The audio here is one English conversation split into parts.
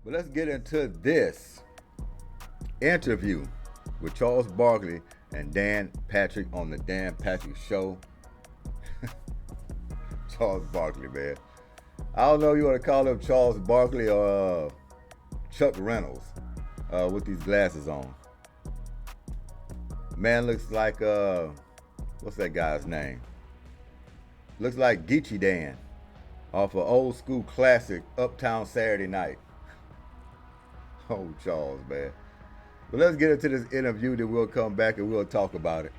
But let's get into this interview with Charles Barkley and Dan Patrick on the Dan Patrick Show. Charles Barkley, man. I don't know if you want to call him Charles Barkley or Chuck Reynolds with these glasses on. Man looks like, what's that guy's name? Looks like Geechee Dan off an old school classic, Uptown Saturday Night. Oh, Charles, man. But let's get into this interview, then we'll come back and we'll talk about it.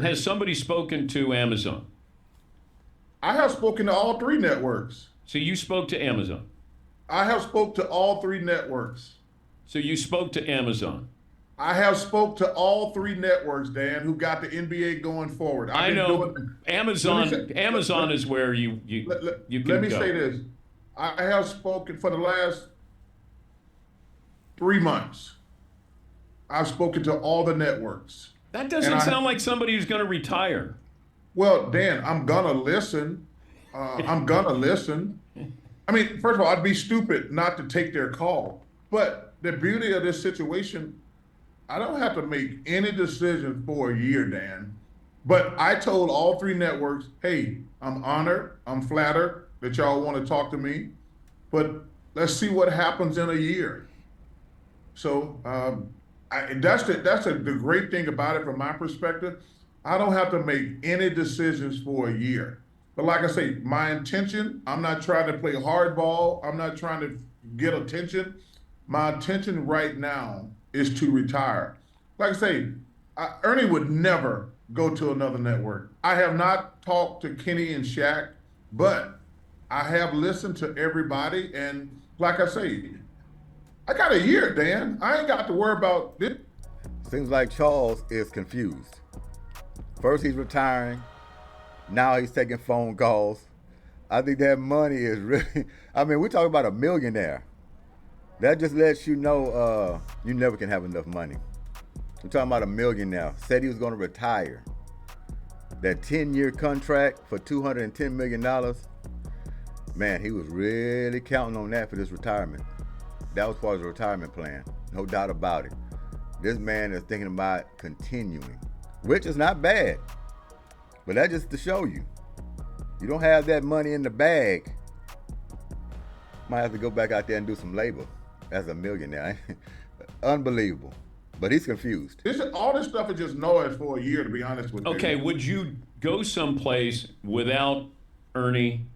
Has somebody spoken to Amazon? I have spoken to all three networks. So you spoke to Amazon? I have spoke to all three networks. So you spoke to Amazon? I have spoke to all three networks, Dan, who got the NBA going forward. I know Amazon is where you can Let me go. say this. I have spoken for the last 3 months. I've spoken to all the networks. That doesn't sound like somebody who's going to retire. Well, Dan, I'm gonna listen. I'm gonna listen. I mean, first of all, I'd be stupid not to take their call. But the beauty of this situation, I don't have to make any decision for a year, Dan. But I told all three networks, hey, I'm honored, I'm flattered that y'all want to talk to me, but let's see what happens in a year. So that's the great thing about it from my perspective. I don't have to make any decisions for a year. But like I say, my intention, I'm not trying to play hardball. I'm not trying to get attention. My intention right now is to retire. Like I say, Ernie would never go to another network. I have not talked to Kenny and Shaq, but I have listened to everybody. And like I say, I got a year, Dan. I ain't got to worry about this. Seems like Charles is confused. First he's retiring, now he's taking phone calls. I think that money is really, I mean, we're talking about a millionaire. That just lets you know you never can have enough money. We're talking about a millionaire. Said he was going to retire. That 10-year contract for $210 million, man, he was really counting on that for this retirement. That was part of the retirement plan, no doubt about it. This man is thinking about continuing, which is not bad. But that's just to show you. You don't have that money in the bag. Might have to go back out there and do some labor as a millionaire. Unbelievable. But he's confused. All this stuff is just noise for a year, to be honest with you. Okay, would you go someplace without Ernie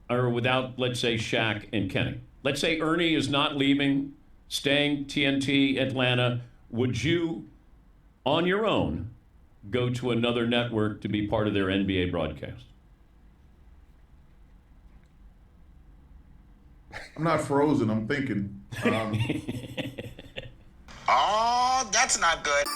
or without, let's say, Shaq and Kenny? Let's say Ernie is not leaving, staying TNT, Atlanta. Would you, on your own, go to another network to be part of their NBA broadcast? I'm not frozen. I'm thinking. Oh, that's not good.